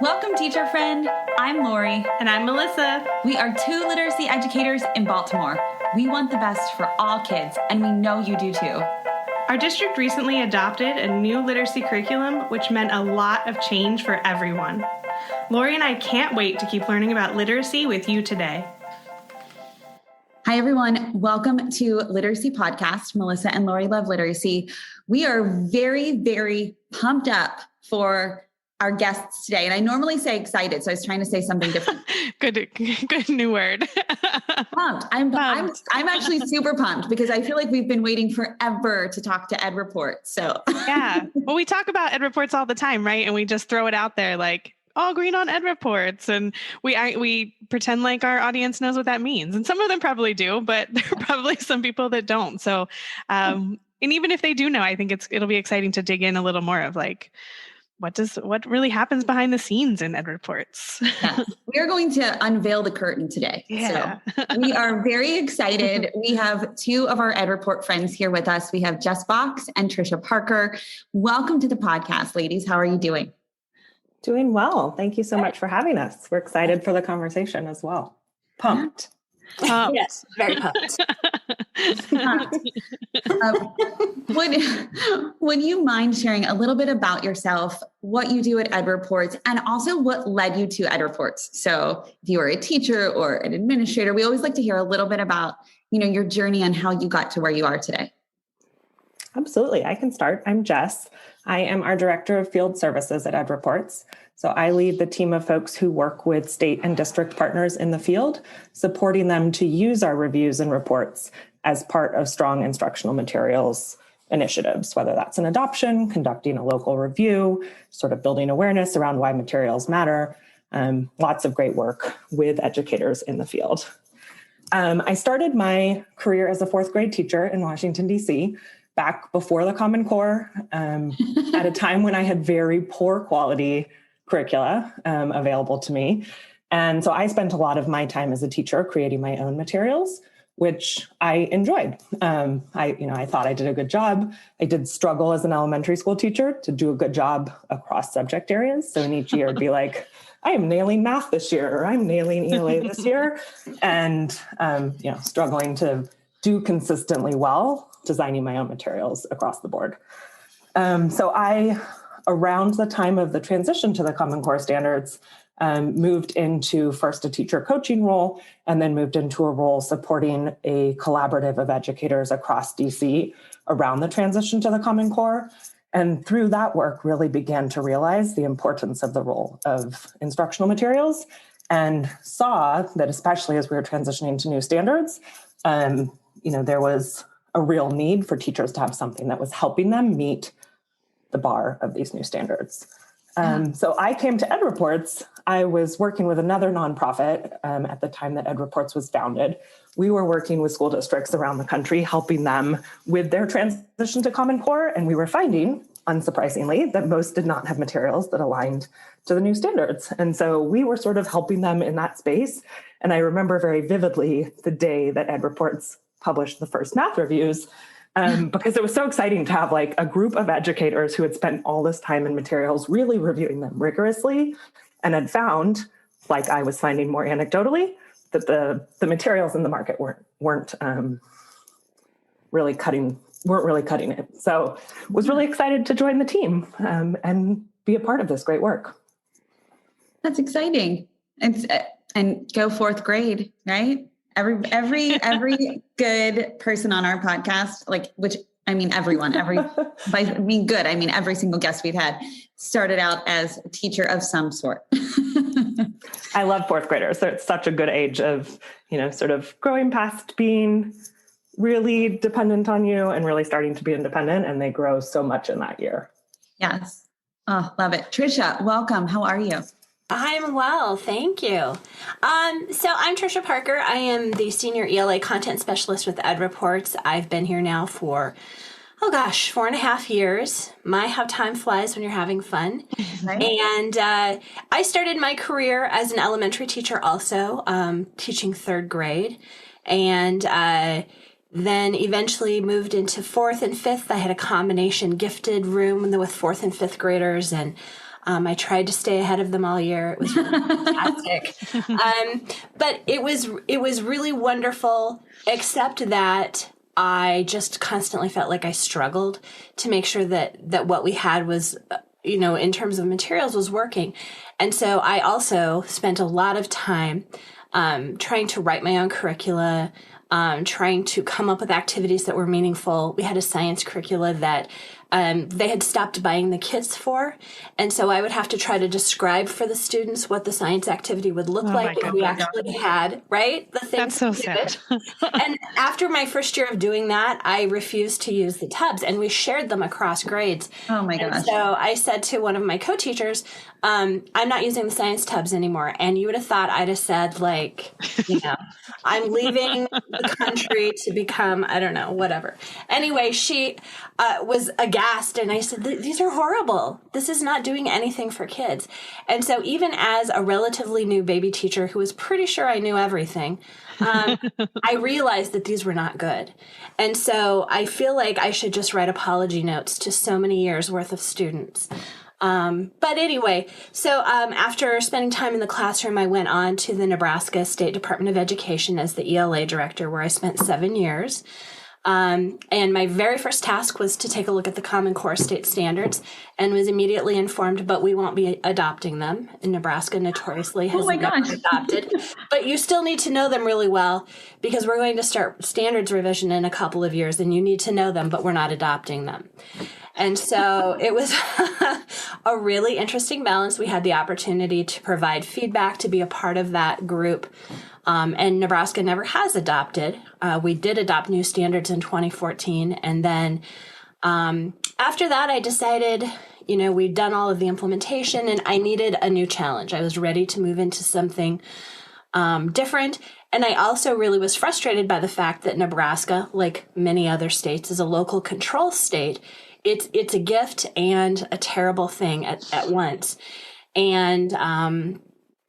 Welcome, teacher friend. I'm Lori. And I'm Melissa. We are two literacy educators in Baltimore. We want the best for all kids, and we know you do too. Our district recently adopted a new literacy curriculum, which meant a lot of change for everyone. Lori and I can't wait to keep learning about literacy with you today. Hi, everyone. Welcome to Literacy Podcast. Melissa and Lori love literacy. We are very, very pumped up for our guests today. And I normally say excited, so I was trying to say something different. Good new word. Pumped. I'm actually super pumped because I feel like we've been waiting forever to talk to Ed Report. So yeah. Well, we talk about Ed Reports all the time, right? And we just throw it out there like, all green on Ed Reports. And we pretend like our audience knows what that means. And some of them probably do, but there are probably some people that don't. So, and even if they do know, I think it'll be exciting to dig in a little more of like, what really happens behind the scenes in Ed Reports? Yes. We are going to unveil the curtain today. Yeah. So we are very excited. We have two of our Ed Report friends here with us. We have Jess Box and Trisha Parker. Welcome to the podcast, ladies. How are you doing? Doing well. Thank you so much for having us. We're excited for the conversation as well. Pumped. Yes, very pumped. Would you mind sharing a little bit about yourself, what you do at Ed Reports, and also what led you to Ed Reports? So if you were a teacher or an administrator, we always like to hear a little bit about, your journey and how you got to where you are today. Absolutely. I can start. I'm Jess. I am our Director of Field Services at Ed Reports. So I lead the team of folks who work with state and district partners in the field, supporting them to use our reviews and reports as part of strong instructional materials initiatives, whether that's an adoption, conducting a local review, sort of building awareness around why materials matter. Lots of great work with educators in the field. I started my career as a fourth grade teacher in Washington, D.C., back before the Common Core, at a time when I had very poor quality curricula available to me. And so I spent a lot of my time as a teacher creating my own materials, which I enjoyed. I thought I did a good job. I did struggle as an elementary school teacher to do a good job across subject areas. So in each year it'd be like, I am nailing math this year, or I'm nailing ELA this year. And, struggling to do consistently well, designing my own materials across the board. Around the time of the transition to the Common Core standards, moved into first a teacher coaching role, and then moved into a role supporting a collaborative of educators across DC around the transition to the Common Core. And through that work, really began to realize the importance of the role of instructional materials, and saw that especially as we were transitioning to new standards, there was a real need for teachers to have something that was helping them meet the bar of these new standards. So I came to Ed Reports. I was working with another nonprofit at the time that Ed Reports was founded. We were working with school districts around the country, helping them with their transition to Common Core. And we were finding, unsurprisingly, that most did not have materials that aligned to the new standards. And so we were sort of helping them in that space. And I remember very vividly the day that Ed Reports published the first math reviews, because it was so exciting to have like a group of educators who had spent all this time and materials really reviewing them rigorously, and had found, like I was finding more anecdotally, that the materials in the market weren't really cutting it. So was really excited to join the team and be a part of this great work. That's exciting. And go fourth grade, right? Every good person on our podcast, every single guest we've had started out as a teacher of some sort. I love fourth graders. So it's such a good age of, sort of growing past being really dependent on you and really starting to be independent. And they grow so much in that year. Yes. Oh, love it. Trisha, welcome. How are you? I'm well, thank you. So I'm Trisha Parker. I am the Senior ELA Content Specialist with Ed Reports. I've been here now for, 4.5 years. My, how time flies when you're having fun. Right. And I started my career as an elementary teacher also, teaching third grade. And then eventually moved into fourth and fifth. I had a combination gifted room with fourth and fifth graders, and I tried to stay ahead of them all year. It was really fantastic. But it was really wonderful, except that I just constantly felt like I struggled to make sure that what we had was, in terms of materials, was working. And so I also spent a lot of time trying to write my own curricula, trying to come up with activities that were meaningful. We had a science curricula that they had stopped buying the kits for. And so I would have to try to describe for the students what the science activity would look like if we actually had, right? The things. That's so sad. And after my first year of doing that, I refused to use the tubs, and we shared them across grades. Oh my gosh. And so I said to one of my co-teachers, I'm not using the science tubs anymore. And you would have thought I'd have said, I'm leaving the country to become, I don't know, whatever. Anyway, she was aghast, and I said, these are horrible. This is not doing anything for kids. And so even as a relatively new baby teacher who was pretty sure I knew everything, I realized that these were not good. And so I feel like I should just write apology notes to so many years worth of students. But anyway, so after spending time in the classroom, I went on to the Nebraska State Department of Education as the ELA director, where I spent 7 years. And my very first task was to take a look at the Common Core state standards, and was immediately informed, but we won't be adopting them. And Nebraska notoriously has never adopted. But you still need to know them really well, because we're going to start standards revision in a couple of years, and you need to know them, but we're not adopting them. And so it was a really interesting balance. We had the opportunity to provide feedback, to be a part of that group. And Nebraska never has adopted. We did adopt new standards in 2014. And then after that, I decided, we'd done all of the implementation, and I needed a new challenge. I was ready to move into something different. And I also really was frustrated by the fact that Nebraska, like many other states, is a local control state. It's a gift and a terrible thing at once. And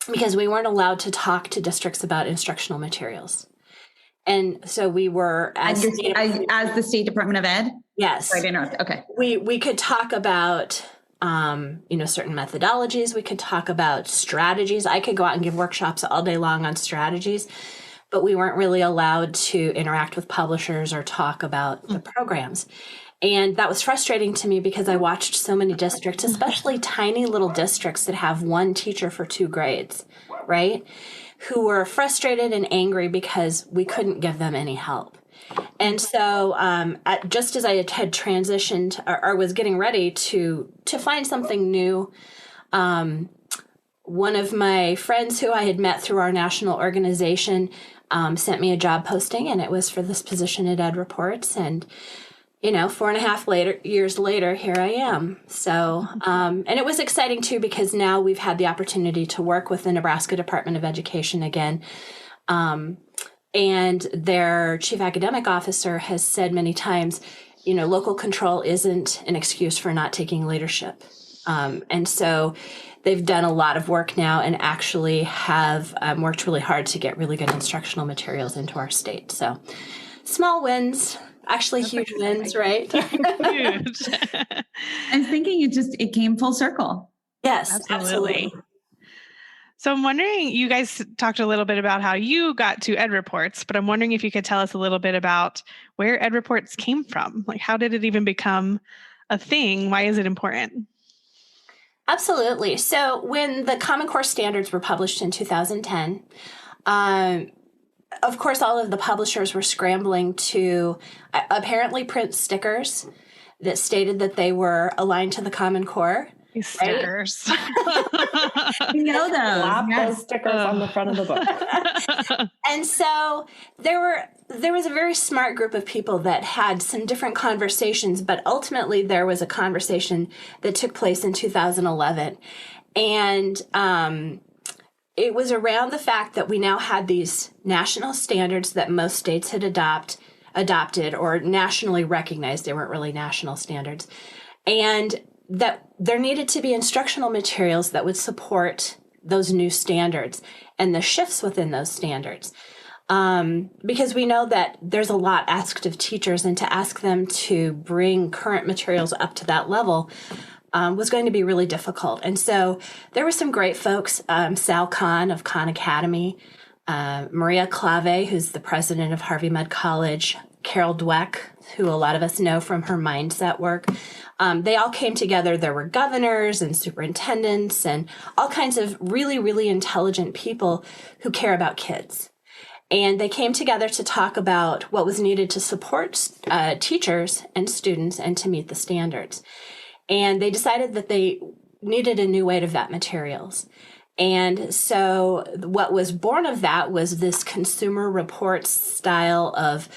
because we weren't allowed to talk to districts about instructional materials. And so we were, as the State Department of Ed? Yes. Right, okay. We could talk about, certain methodologies. We could talk about strategies. I could go out and give workshops all day long on strategies, but we weren't really allowed to interact with publishers or talk about the programs. And that was frustrating to me, because I watched so many districts, especially tiny little districts that have one teacher for 2 grades, right, who were frustrated and angry because we couldn't give them any help. And so just as I had transitioned or was getting ready to find something new, one of my friends who I had met through our national organization sent me a job posting, and it was for this position at Ed Reports. And 4.5 years later, here I am. So, and it was exciting too, because now we've had the opportunity to work with the Nebraska Department of Education again. And their chief academic officer has said many times, local control isn't an excuse for not taking leadership. And so they've done a lot of work now, and actually have worked really hard to get really good instructional materials into our state. So small wins. Actually, huge wins, right? Huge. I'm thinking it came full circle. Yes, absolutely. So I'm wondering, you guys talked a little bit about how you got to Ed Reports, but I'm wondering if you could tell us a little bit about where Ed Reports came from. Like, how did it even become a thing? Why is it important? Absolutely. So when the Common Core standards were published in 2010, of course, all of the publishers were scrambling to apparently print stickers that stated that they were aligned to the Common Core. These stickers. You know those. Slap those stickers on the front of the book. And so there was a very smart group of people that had some different conversations, but ultimately there was a conversation that took place in 2011. And it was around the fact that we now had these national standards that most states had adopted or nationally recognized. They weren't really national standards. And that there needed to be instructional materials that would support those new standards and the shifts within those standards. Because we know that there's a lot asked of teachers, and to ask them to bring current materials up to that level was going to be really difficult. And so there were some great folks, Sal Khan of Khan Academy, Maria Clave, who's the president of Harvey Mudd College, Carol Dweck, who a lot of us know from her mindset work. They all came together. There were governors and superintendents and all kinds of really, really intelligent people who care about kids. And they came together to talk about what was needed to support teachers and students and to meet the standards. And they decided that they needed a new way to vet materials. And so what was born of that was this consumer reports style of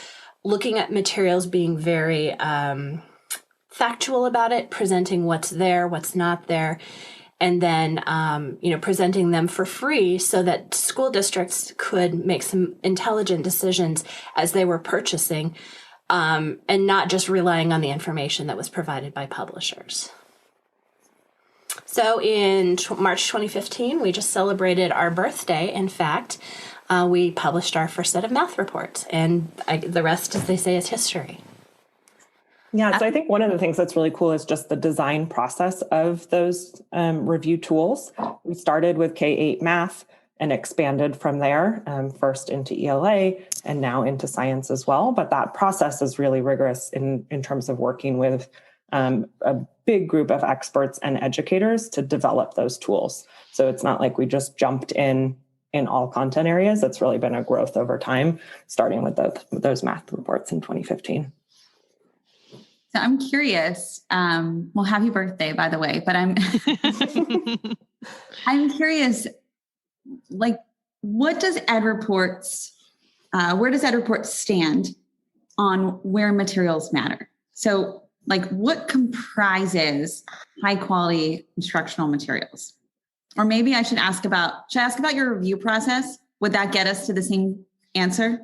looking at materials, being very factual about it, presenting what's there, what's not there, and then presenting them for free so that school districts could make some intelligent decisions as they were purchasing, and not just relying on the information that was provided by publishers. So in March 2015, we just celebrated our birthday. In fact, we published our first set of math reports, and the rest, as they say, is history. Yeah, so I think one of the things that's really cool is just the design process of those review tools. We started with K-8 math and expanded from there, first into ELA and now into science as well. But that process is really rigorous in terms of working with a big group of experts and educators to develop those tools. So it's not like we just jumped in all content areas. It's really been a growth over time, starting with those math reports in 2015. So I'm curious, well, happy birthday, by the way, but I'm curious, like, what does EdReports, where does EdReports stand on where materials matter? So like, what comprises high quality instructional materials? Or maybe I should ask about your review process? Would that get us to the same answer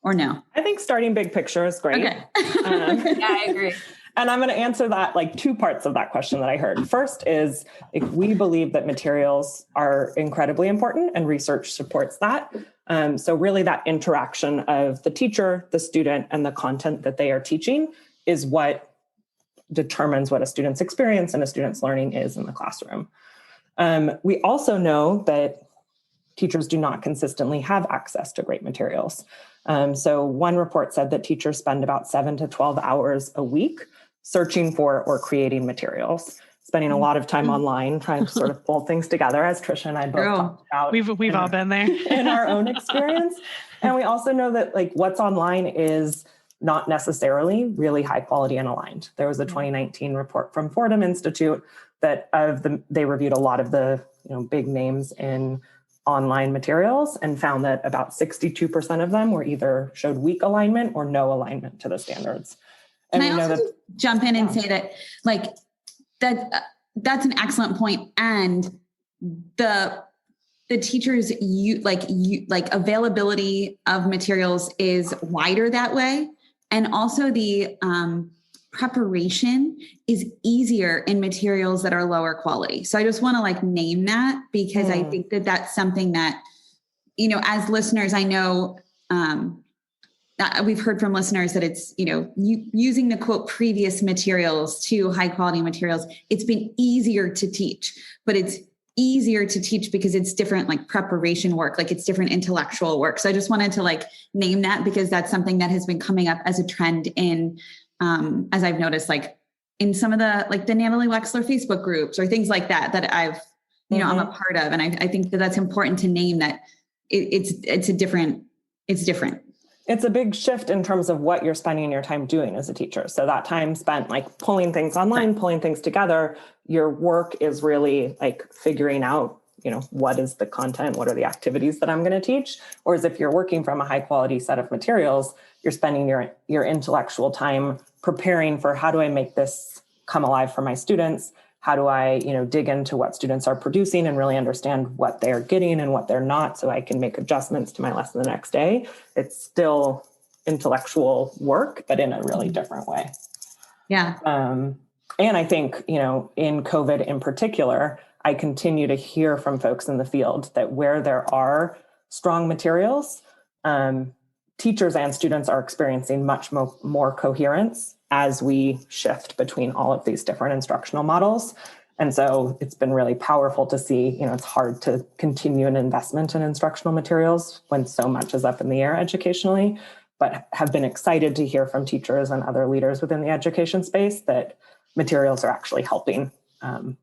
or no? I think starting big picture is great. Okay. Yeah, I agree. And I'm going to answer that, like, two parts of that question that I heard. First is, like, we believe that materials are incredibly important and research supports that. So really that interaction of the teacher, the student, and the content that they are teaching is what determines what a student's experience and a student's learning is in the classroom. We also know that teachers do not consistently have access to great materials. So one report said that teachers spend about 7 to 12 hours a week searching for or creating materials, spending a lot of time online trying to sort of pull things together, as Trisha and I both talked about. We've all been there in our own experience. And we also know that, like, what's online is not necessarily really high quality and aligned. There was a 2019 report from Fordham Institute that they reviewed a lot of the big names in online materials and found that about 62% of them were either showed weak alignment or no alignment to the standards. And Can I also just jump in and say that, like, that's an excellent point. And the teachers availability of materials is wider that way. And also the preparation is easier in materials that are lower quality. So I just want to name that, because I think that that's something that, as listeners, I know that we've heard from listeners that it's, using the quote previous materials to high quality materials, it's been easier to teach, but it's easier to teach because it's different, preparation work, it's different intellectual work. So I just wanted to name that, because that's something that has been coming up as a trend in, as I've noticed, in some of the Natalie Wexler Facebook groups or things like that I've, I'm a part of. And I think that that's important to name that it's different. It's a big shift in terms of what you're spending your time doing as a teacher. So that time spent pulling things online, pulling things together, your work is really figuring out, what is the content, what are the activities that I'm going to teach? Or as if you're working from a high quality set of materials, you're spending your intellectual time preparing for, how do I make this come alive for my students? How do I, dig into what students are producing and really understand what they're getting and what they're not, so I can make adjustments to my lesson the next day? It's still intellectual work, but in a really different way. Yeah. And I think, in COVID in particular, I continue to hear from folks in the field that where there are strong materials, teachers and students are experiencing much more coherence as we shift between all of these different instructional models. And so it's been really powerful to see, it's hard to continue an investment in instructional materials when so much is up in the air educationally, but have been excited to hear from teachers and other leaders within the education space that materials are actually helping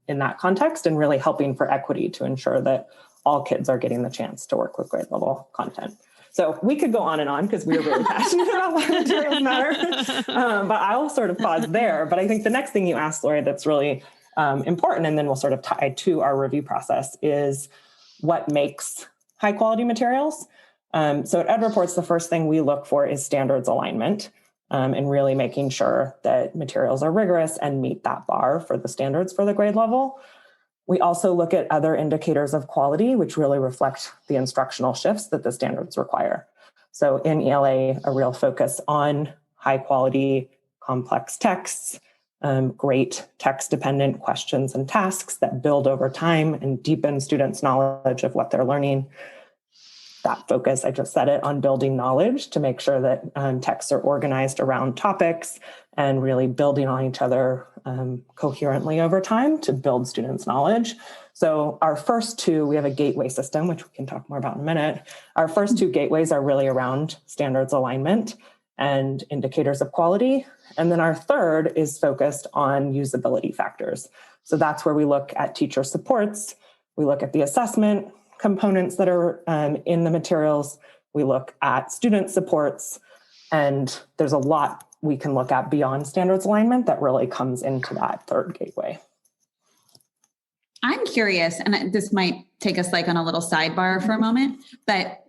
in that context and really helping for equity to ensure that all kids are getting the chance to work with grade level content. So we could go on and on because we are really passionate about why materials matter, but I'll sort of pause there. But I think the next thing you asked, Lori, that's really important, and then we'll sort of tie to our review process, is what makes high quality materials. So at EdReports, the first thing we look for is standards alignment, and really making sure that materials are rigorous and meet that bar for the standards for the grade level. We also look at other indicators of quality, which really reflect the instructional shifts that the standards require. So in ELA, a real focus on high quality, complex texts, great text-dependent questions and tasks that build over time and deepen students' knowledge of what they're learning. That focus, I just said it, on building knowledge to make sure that texts are organized around topics and really building on each other coherently over time to build students' knowledge. So our first two, we have a gateway system, which we can talk more about in a minute. Our first two gateways are really around standards alignment and indicators of quality. And then our third is focused on usability factors. So that's where we look at teacher supports. We look at the assessment components that are in the materials. We look at student supports, and there's a lot we can look at beyond standards alignment that really comes into that third gateway. I'm curious, and this might take us like on a little sidebar for a moment, but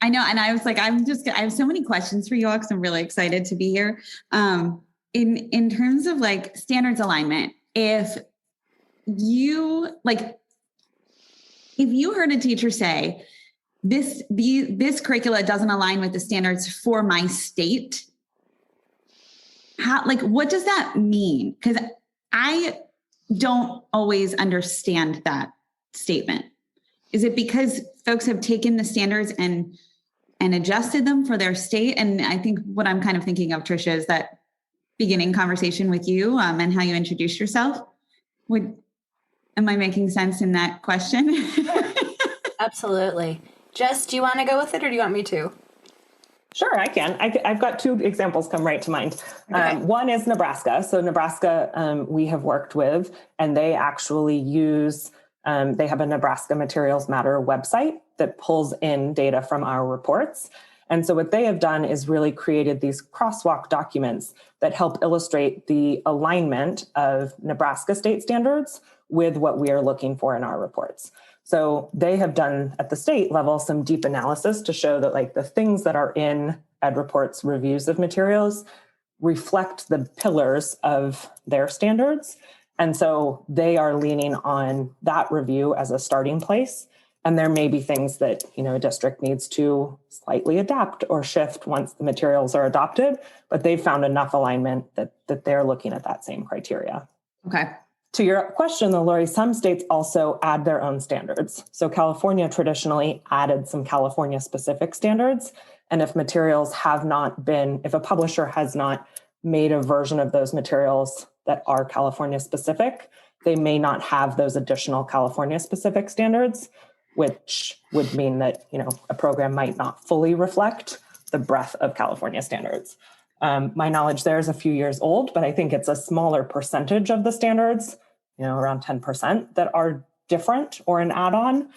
I know, and I was like, I have so many questions for you all because I'm really excited to be here. In terms of like standards alignment, if you heard a teacher say, this curricula doesn't align with the standards for my state, what does that mean? Because I don't always understand that statement. Is it because folks have taken the standards and adjusted them for their state? And I think what I'm kind of thinking of, Tricia, is that beginning conversation with you and how you introduced yourself. Am I making sense in that question? Absolutely. Jess, do you want to go with it or do you want me to? Sure, I can. I've got two examples come right to mind. Okay. One is Nebraska. So Nebraska, we have worked with, and they actually use, they have a Nebraska Materials Matter website that pulls in data from our reports. And so what they have done is really created these crosswalk documents that help illustrate the alignment of Nebraska state standards with what we are looking for in our reports. So they have done at the state level some deep analysis to show that like the things that are in EdReports reviews of materials reflect the pillars of their standards. And so they are leaning on that review as a starting place. And there may be things that, a district needs to slightly adapt or shift once the materials are adopted, but they've found enough alignment that they're looking at that same criteria. Okay. To your question, though, Lori, some states also add their own standards. So California traditionally added some California-specific standards. And if materials if a publisher has not made a version of those materials that are California-specific, they may not have those additional California-specific standards, which would mean that, a program might not fully reflect the breadth of California standards. My knowledge there is a few years old, but I think it's a smaller percentage of the standards, around 10% that are different or an add-on.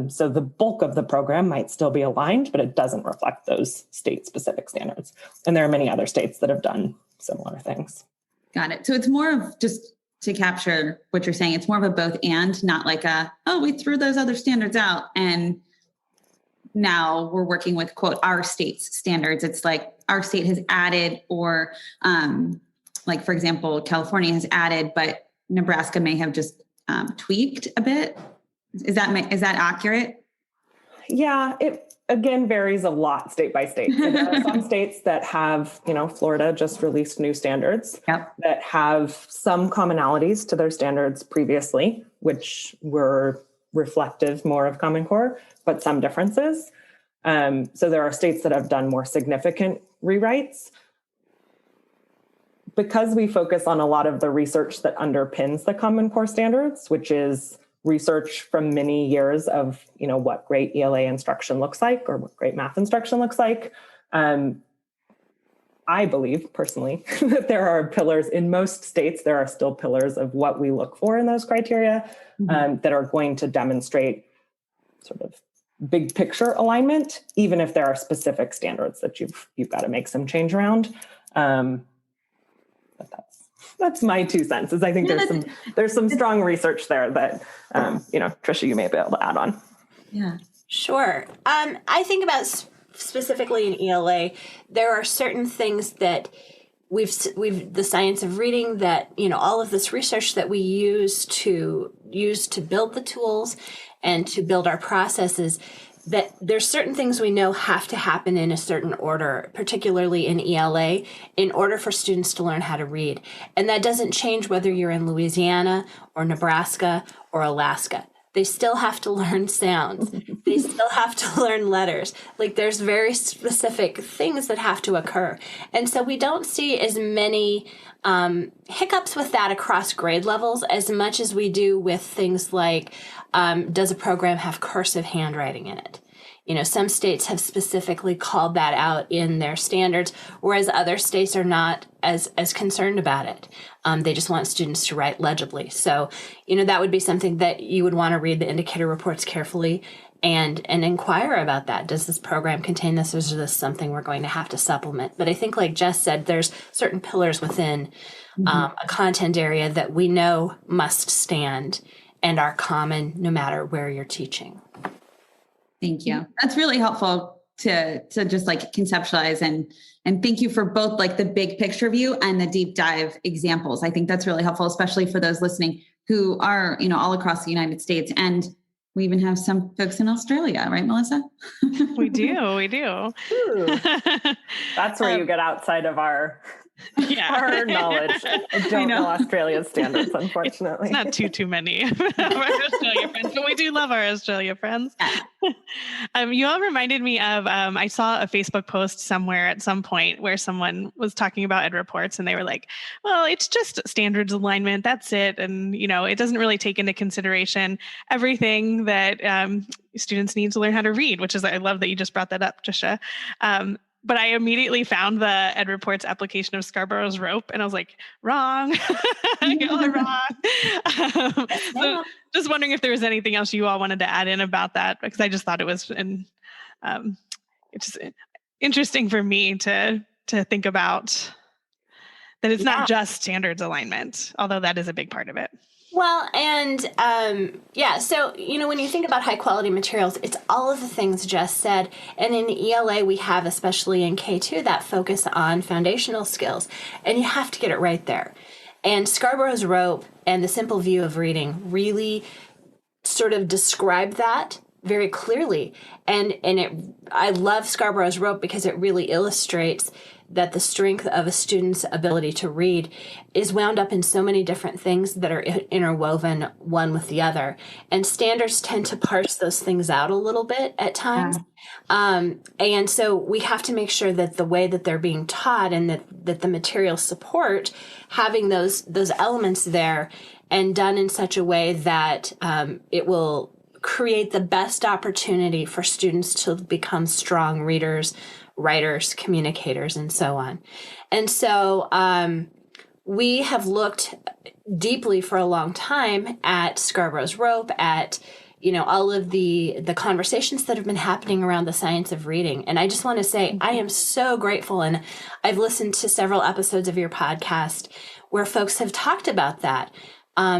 So the bulk of the program might still be aligned, but it doesn't reflect those state-specific standards. And there are many other states that have done similar things. Got it. So it's more of, just to capture what you're saying, it's more of a both and, not like we threw those other standards out and now we're working with, quote, our state's standards. It's like our state has added, or for example, California has added, but Nebraska may have just tweaked a bit. Is that accurate? Yeah, it again varies a lot state by state. So there are some states that have, Florida just released new standards that have some commonalities to their standards previously, which were reflective more of Common Core, but some differences. So there are states that have done more significant rewrites. because we focus on a lot of the research that underpins the Common Core standards, which is research from many years of, what great ELA instruction looks like or what great math instruction looks like. I believe personally that there are pillars in most states. There are still pillars of what we look for in those criteria that are going to demonstrate sort of big picture alignment, even if there are specific standards that you've got to make some change around. But that's my 2 cents. Is I think there's some strong research there that Trisha, you may be able to add on. Yeah, sure. I think about specifically in ELA, there are certain things that we've the science of reading that all of this research that we use to build the tools and to build our processes, that there's certain things we know have to happen in a certain order, particularly in ELA, in order for students to learn how to read. And that doesn't change whether you're in Louisiana or Nebraska or Alaska. They still have to learn sounds. They still have to learn letters. Like, there's very specific things that have to occur. And so we don't see as many hiccups with that across grade levels as much as we do with things like, does a program have cursive handwriting in it? Some states have specifically called that out in their standards, whereas other states are not as concerned about it. They just want students to write legibly. So, that would be something that you would want to read the indicator reports carefully and inquire about that. Does this program contain this, or is this something we're going to have to supplement? But I think, like Jess said, there's certain pillars within a content area that we know must stand and are common no matter where you're teaching. Thank you. That's really helpful to just like conceptualize and thank you for both like the big picture view and the deep dive examples. I think that's really helpful, especially for those listening who are, all across the United States. And we even have some folks in Australia, right, Melissa? We do. Ooh, that's where you get outside of our knowledge. I don't know Australia's standards, unfortunately. It's not too many of our Australia friends, but we do love our Australia friends. You all reminded me of, I saw a Facebook post somewhere at some point where someone was talking about ed reports and they were like, well, it's just standards alignment. That's it. And, it doesn't really take into consideration everything that students need to learn how to read, which is, I love that you just brought that up, Trisha. But I immediately found the Ed Reports application of Scarborough's rope, and I was like, wrong. I got it wrong. So just wondering if there was anything else you all wanted to add in about that, because I just thought it was it's just interesting for me to think about that it's not just standards alignment, although that is a big part of it. Well, and so, when you think about high quality materials, it's all of the things Jess said. And in ELA, we have, especially in K2, that focus on foundational skills. And you have to get it right there. And Scarborough's rope and the simple view of reading really sort of describe that very clearly. And I love Scarborough's rope because it really illustrates that the strength of a student's ability to read is wound up in so many different things that are interwoven one with the other. And standards tend to parse those things out a little bit at times. And so we have to make sure that the way that they're being taught and that the materials support having those elements there and done in such a way that it will create the best opportunity for students to become strong readers, writers, communicators, and so on. And so we have looked deeply for a long time at Scarborough's rope, at all of the conversations that have been happening around the science of reading. And I just want to say I am so grateful, and I've listened to several episodes of your podcast where folks have talked about that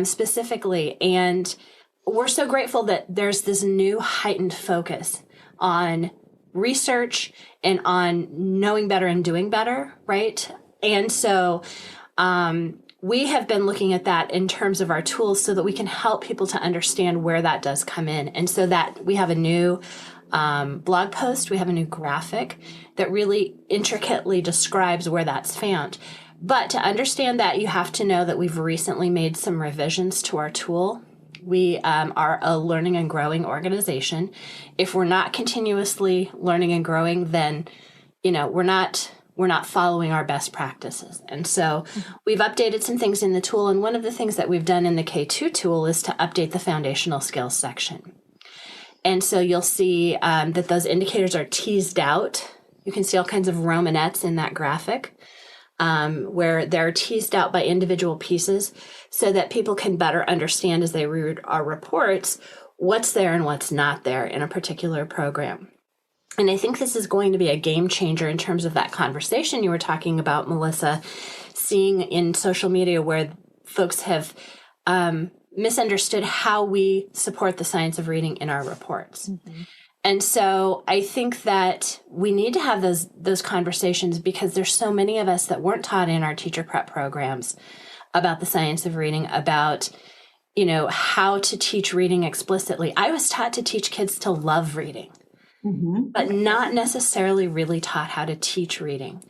specifically. And we're so grateful that there's this new heightened focus on research and on knowing better and doing better, right? And so we have been looking at that in terms of our tools so that we can help people to understand where that does come in. And so that we have a new blog post, we have a new graphic that really intricately describes where that's found. But to understand that, you have to know that we've recently made some revisions to our tool. We are a learning and growing organization. If we're not continuously learning and growing, then, we're not we're not following our best practices. And so we've updated some things in the tool. And one of the things that we've done in the K2 tool is to update the foundational skills section. And so you'll see that those indicators are teased out. You can see all kinds of Romanettes in that graphic where they're teased out by individual pieces so that people can better understand as they read our reports what's there and what's not there in a particular program. And I think this is going to be a game changer in terms of that conversation you were talking about, Melissa, seeing in social media where folks have misunderstood how we support the science of reading in our reports. Mm-hmm. And so I think that we need to have those conversations because there's so many of us that weren't taught in our teacher prep programs about the science of reading, about, how to teach reading explicitly. I was taught to teach kids to love reading, but not necessarily really taught how to teach reading.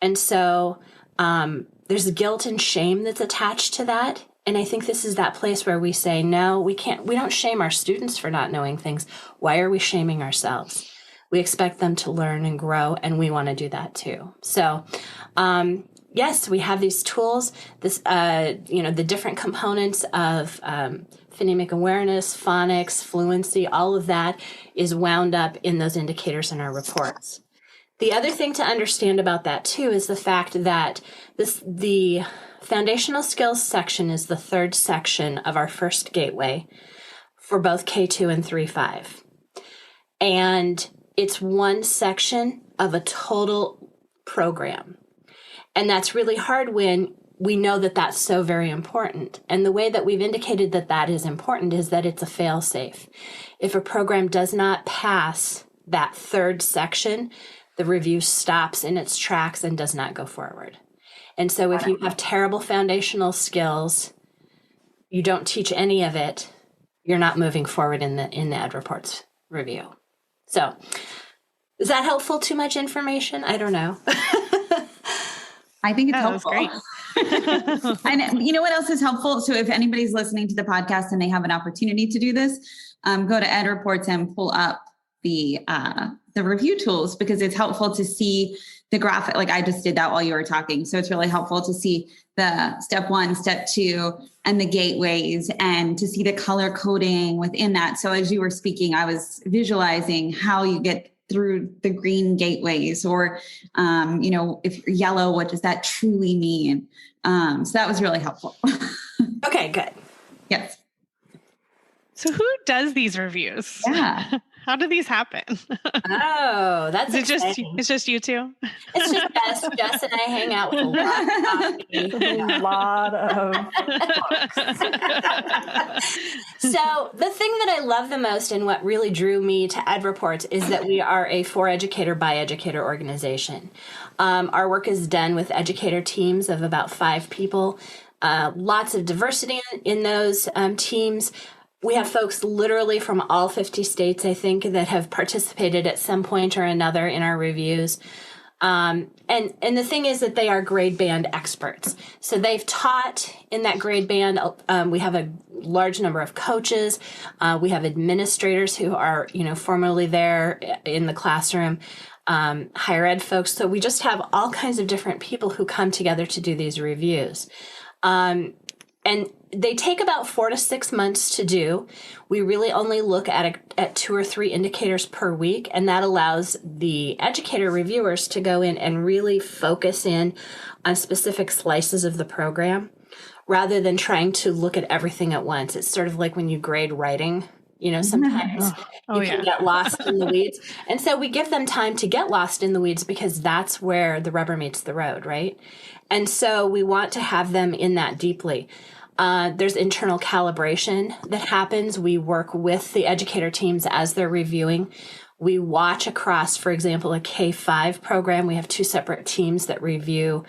And so there's guilt and shame that's attached to that. And I think this is that place where we say, no, we don't shame our students for not knowing things. Why are we shaming ourselves? We expect them to learn and grow, and we want to do that too. So, yes, we have these tools, the different components of phonemic awareness, phonics, fluency, all of that is wound up in those indicators in our reports. The other thing to understand about that too is the fact that the foundational skills section is the third section of our first gateway for both K2 and 3-5. And it's one section of a total program. And that's really hard when we know that that's so very important. And the way that we've indicated that that is important is that it's a fail-safe. If a program does not pass that third section, the review stops in its tracks and does not go forward. And so if you have terrible foundational skills, you don't teach any of it, you're not moving forward in the Ed Reports review. So is that helpful? Too much information? I don't know. I think it's helpful. Great. And you know what else is helpful? So if anybody's listening to the podcast and they have an opportunity to do this, go to Ed Reports and pull up the review tools, because it's helpful to see the graphic. Like I just did that while you were talking. So it's really helpful to see the step 1, step 2, and the gateways, and to see the color coding within that. So as you were speaking, I was visualizing how you get through the green gateways, or, if you're yellow, what does that truly mean? So that was really helpful. Okay, good. Yes. So who does these reviews? Yeah. How do these happen? Oh, that's exciting. It's just you two? It's just us. Jess and I hang out with a lot of books. So the thing that I love the most and what really drew me to Ed Reports is that we are a for educator by educator organization. Our work is done with educator teams of about 5 people. Lots of diversity in those teams. We have folks literally from all 50 states, I think, that have participated at some point or another in our reviews. And the thing is that they are grade band experts. So they've taught in that grade band. We have a large number of coaches. We have administrators who are, formerly there in the classroom, higher ed folks. So we just have all kinds of different people who come together to do these reviews. And they take about 4 to 6 months to do. We really only look at 2 or 3 indicators per week, and that allows the educator reviewers to go in and really focus in on specific slices of the program rather than trying to look at everything at once. It's sort of like when you grade writing, sometimes you can get lost in the weeds. And so we give them time to get lost in the weeds because that's where the rubber meets the road, right? And so we want to have them in that deeply. There's internal calibration that happens. We work with the educator teams as they're reviewing. We watch across, for example, a K5 program. We have 2 separate teams that review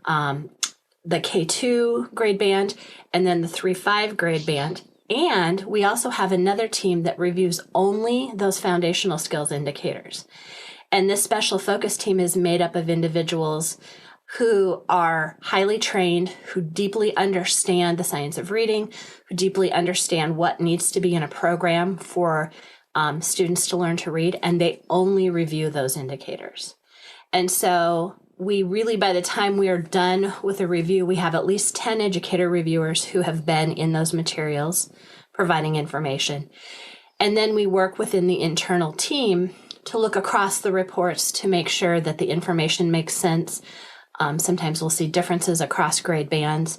the K2 grade band and then the 3-5 grade band. And we also have another team that reviews only those foundational skills indicators. And this special focus team is made up of individuals who are highly trained, who deeply understand the science of reading, who deeply understand what needs to be in a program for students to learn to read, and they only review those indicators. And so we really, by the time we are done with a review, we have at least 10 educator reviewers who have been in those materials providing information. And then we work within the internal team to look across the reports to make sure that the information makes sense. Sometimes we'll see differences across grade bands.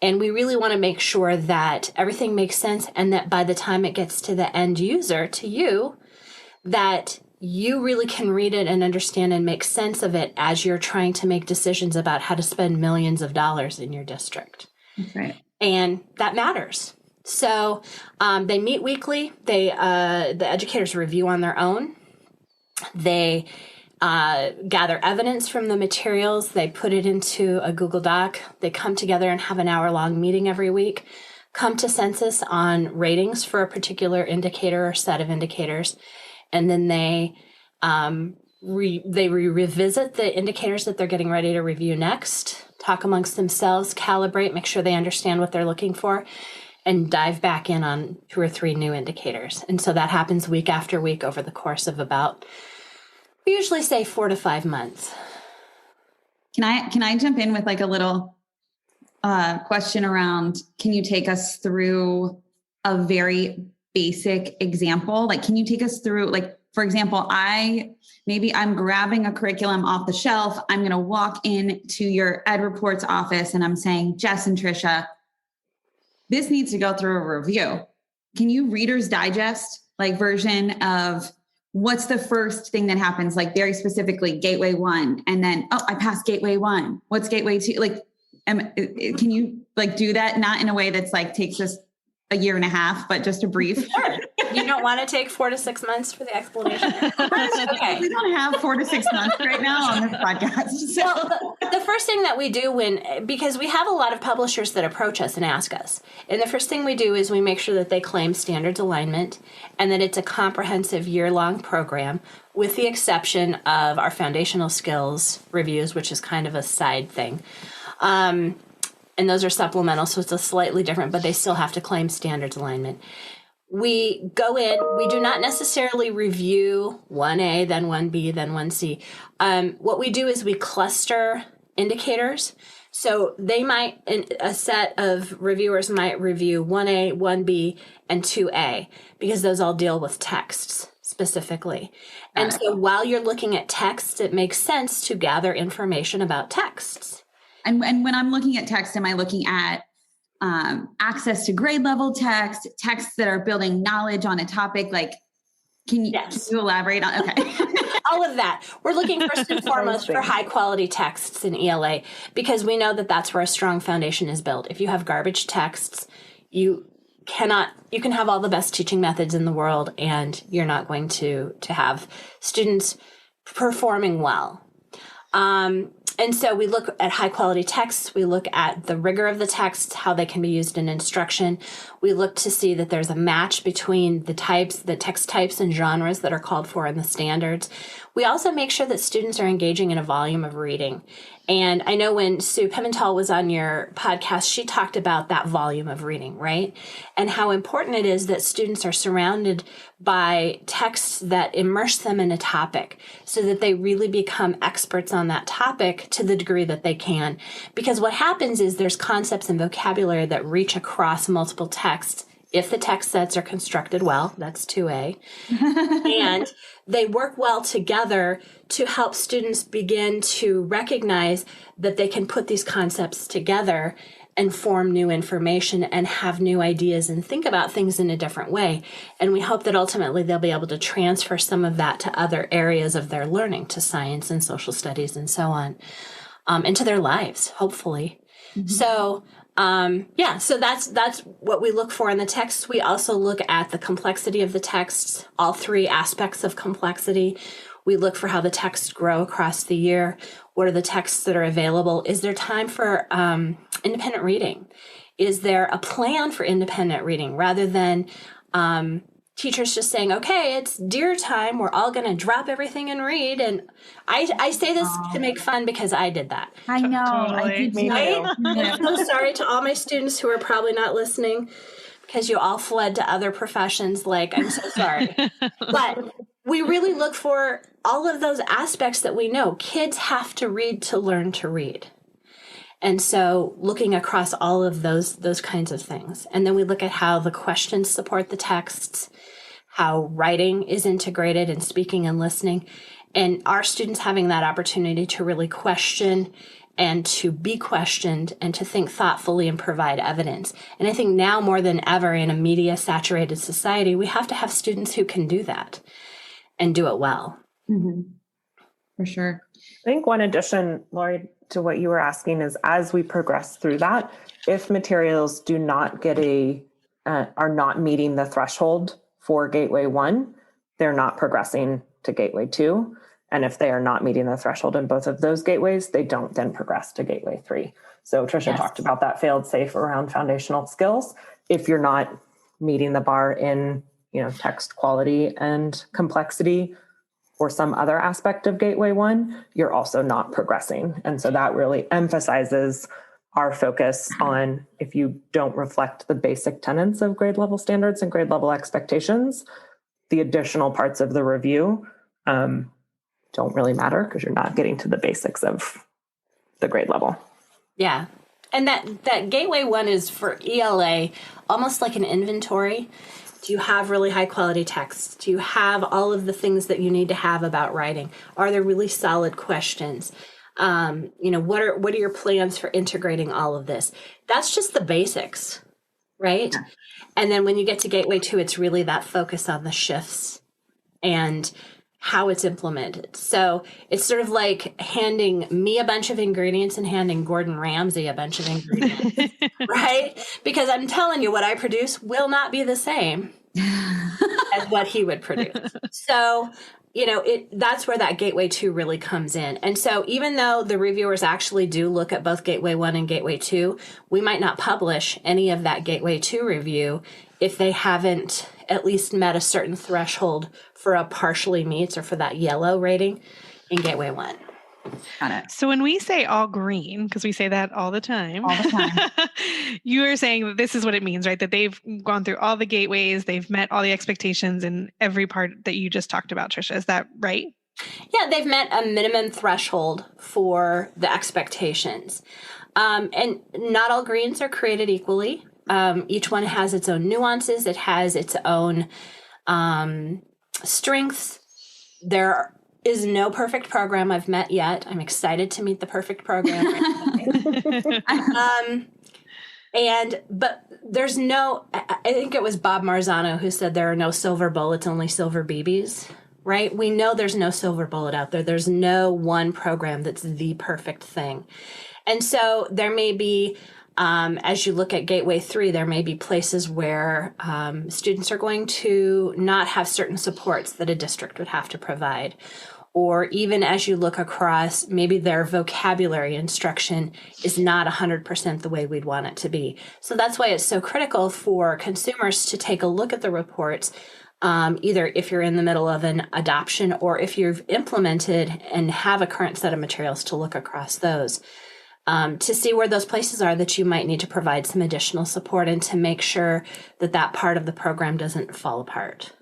And we really want to make sure that everything makes sense and that by the time it gets to the end user, to you, that you really can read it and understand and make sense of it as you're trying to make decisions about how to spend millions of dollars in your district. That's right. And that matters. So they meet weekly. The educators review on their own. They gather evidence from the materials. They put it into a Google Doc. They come together and have an hour-long meeting every week, come to census on ratings for a particular indicator or set of indicators. And then they revisit the indicators that they're getting ready to review next, talk amongst themselves, calibrate, make sure they understand what they're looking for, and dive back in on 2 or 3 new indicators. And so that happens week after week over the course of about, we usually say 4 to 5 months. Can I jump in with like a little question around, can you take us through a very basic example? Like, can you take us through, like, for example, I'm grabbing a curriculum off the shelf. I'm going to walk into your Ed Reports office and I'm saying, Jess and Trisha, this needs to go through a review. Can you Reader's Digest like version of what's the first thing that happens? Like very specifically Gateway 1, and then, oh, I passed Gateway 1. What's Gateway 2? Like, can you like do that? Not in a way that's like takes us a year and a half, but just a brief. Sure. You don't want to take 4 to 6 months for the explanation? Okay. We don't have 4 to 6 months right now on this podcast. So. Well, the first thing that we do because we have a lot of publishers that approach us and ask us, and the first thing we do is we make sure that they claim standards alignment and that it's a comprehensive year-long program, with the exception of our foundational skills reviews, which is kind of a side thing. And those are supplemental, so it's a slightly different, but they still have to claim standards alignment. We go in, we do not necessarily review 1A, then 1B, then 1C. What we do is we cluster indicators. So a set of reviewers might review 1A, 1B, and 2A, because those all deal with texts specifically. And so while you're looking at texts, it makes sense to gather information about texts. And when I'm looking at text, am I looking at access to grade level text, texts that are building knowledge on a topic? Like, can you elaborate on? Okay. All of that. We're looking first and foremost for high quality texts in ELA, because we know that that's where a strong foundation is built. If you have garbage texts, you can have all the best teaching methods in the world, and you're not going to have students performing well. And so we look at high quality texts. We look at the rigor of the texts, how they can be used in instruction. We look to see that there's a match between the text types and genres that are called for in the standards. We also make sure that students are engaging in a volume of reading. And I know when Sue Pimentel was on your podcast, she talked about that volume of reading, right? And how important it is that students are surrounded by texts that immerse them in a topic so that they really become experts on that topic to the degree that they can. Because what happens is there's concepts and vocabulary that reach across multiple texts if the text sets are constructed well. That's 2A. And they work well together to help students begin to recognize that they can put these concepts together and form new information and have new ideas and think about things in a different way. And we hope that ultimately they'll be able to transfer some of that to other areas of their learning, to science and social studies and so on, into their lives, hopefully. Mm-hmm. So that's what we look for in the text. We also look at the complexity of the texts, all 3 aspects of complexity. We look for how the texts grow across the year. What are the texts that are available? Is there time for independent reading? Is there a plan for independent reading rather than teachers just saying, okay, it's dear time, we're all going to drop everything and read? And I say this to make fun because I did that. I know. Totally. I'm so sorry to all my students who are probably not listening, because you all fled to other professions. Like, I'm so sorry. But we really look for all of those aspects that we know, kids have to read to learn to read. And so looking across all of those kinds of things. And then we look at how the questions support the texts, how writing is integrated and speaking and listening, and our students having that opportunity to really question and to be questioned and to think thoughtfully and provide evidence. And I think now more than ever in a media-saturated society, we have to have students who can do that and do it well. Mm-hmm. For sure. I think one addition, Lori, to what you were asking is as we progress through that, if materials do not get are not meeting the threshold for Gateway 1, they're not progressing to Gateway 2. And if they are not meeting the threshold in both of those gateways, they don't then progress to Gateway 3. So Tricia talked about that failed safe around foundational skills. If you're not meeting the bar in, text quality and complexity or some other aspect of Gateway 1, you're also not progressing. And so that really emphasizes our focus on if you don't reflect the basic tenets of grade level standards and grade level expectations, the additional parts of the review don't really matter because you're not getting to the basics of the grade level. Yeah. And that Gateway 1 is for ELA almost like an inventory. Do you have really high quality texts? Do you have all of the things that you need to have about writing? Are there really solid questions? What are your plans for integrating all of this? That's just the basics, right? Yeah. And then when you get to Gateway 2, it's really that focus on the shifts and how it's implemented. So it's sort of like handing me a bunch of ingredients and handing Gordon Ramsay a bunch of ingredients, right? Because I'm telling you, what I produce will not be the same as what he would produce. So, that's where that Gateway 2 really comes in. And so even though the reviewers actually do look at both Gateway 1 and Gateway 2, we might not publish any of that Gateway 2 review if they haven't at least met a certain threshold for a partially meets or for that yellow rating in Gateway 1. Got it. So when we say all green, because we say that all the time, you are saying that this is what it means, right? That they've gone through all the gateways, they've met all the expectations in every part that you just talked about, Tricia. Is that right? Yeah, they've met a minimum threshold for the expectations. And not all greens are created equally. Each one has its own nuances. It has its own strengths. There is no perfect program I've met yet. I'm excited to meet the perfect program. But there's no, I think it was Bob Marzano who said there are no silver bullets, only silver BBs, right? We know there's no silver bullet out there. There's no one program that's the perfect thing. And so there may be, as you look at Gateway 3, there may be places where students are going to not have certain supports that a district would have to provide. Or even as you look across, maybe their vocabulary instruction is not 100% the way we'd want it to be. So that's why it's so critical for consumers to take a look at the reports, either if you're in the middle of an adoption or if you've implemented and have a current set of materials to look across those. To see where those places are that you might need to provide some additional support and to make sure that that part of the program doesn't fall apart.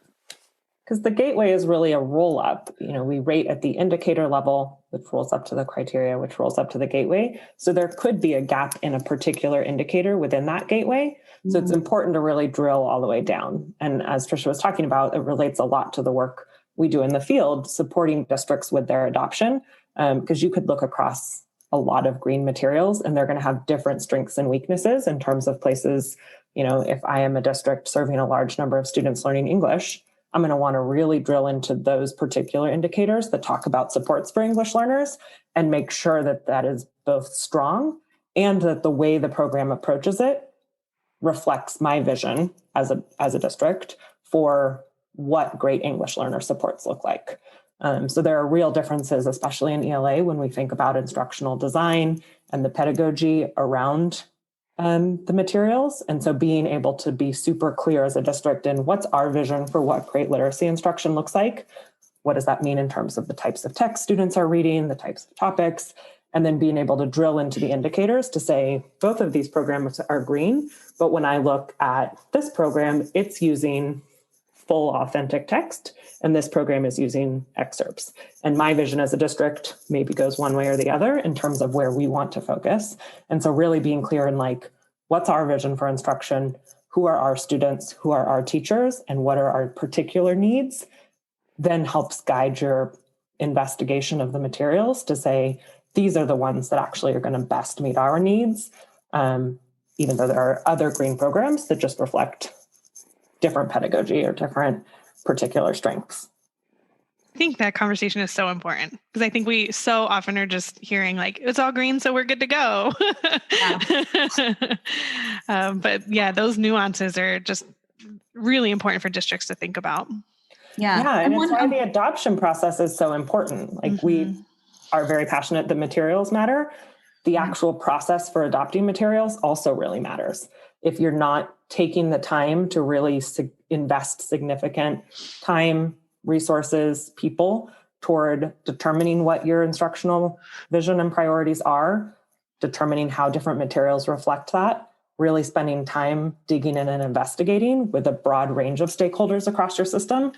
Because the gateway is really a roll up. We rate at the indicator level, which rolls up to the criteria, which rolls up to the gateway. So there could be a gap in a particular indicator within that gateway. So it's important to really drill all the way down. And as Tricia was talking about, it relates a lot to the work we do in the field, supporting districts with their adoption, because you could look across a lot of green materials and they're going to have different strengths and weaknesses in terms of places. If I am a district serving a large number of students learning English, I'm going to want to really drill into those particular indicators that talk about supports for English learners and make sure that that is both strong and that the way the program approaches it reflects my vision as a district for what great English learner supports look like. So there are real differences, especially in ELA, when we think about instructional design and the pedagogy around the materials. And so being able to be super clear as a district in what's our vision for what great literacy instruction looks like, what does that mean in terms of the types of text students are reading, the types of topics, and then being able to drill into the indicators to say both of these programs are green, but when I look at this program, it's using full authentic text, and this program is using excerpts. And my vision as a district maybe goes one way or the other in terms of where we want to focus. And so really being clear in like, what's our vision for instruction? Who are our students? Who are our teachers? And what are our particular needs? Then helps guide your investigation of the materials to say, these are the ones that actually are going to best meet our needs, even though there are other green programs that just reflect different pedagogy or different particular strengths. I think that conversation is so important because I think we so often are just hearing like, it's all green, so we're good to go. Yeah. But yeah, those nuances are just really important for districts to think about. Yeah. And it's why the adoption process is so important. Like we are very passionate that materials matter. The actual process for adopting materials also really matters. If you're not taking the time to really invest significant time, resources, people toward determining what your instructional vision and priorities are, determining how different materials reflect that, really spending time digging in and investigating with a broad range of stakeholders across your system,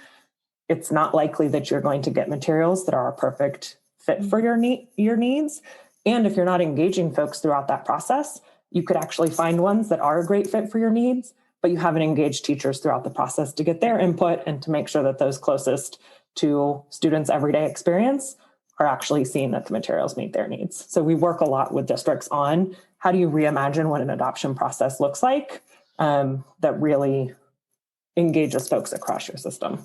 it's not likely that you're going to get materials that are a perfect fit for your needs. And if you're not engaging folks throughout that process, you could actually find ones that are a great fit for your needs, but you haven't engaged teachers throughout the process to get their input and to make sure that those closest to students' everyday experience are actually seeing that the materials meet their needs. So we work a lot with districts on how do you reimagine what an adoption process looks like that really engages folks across your system.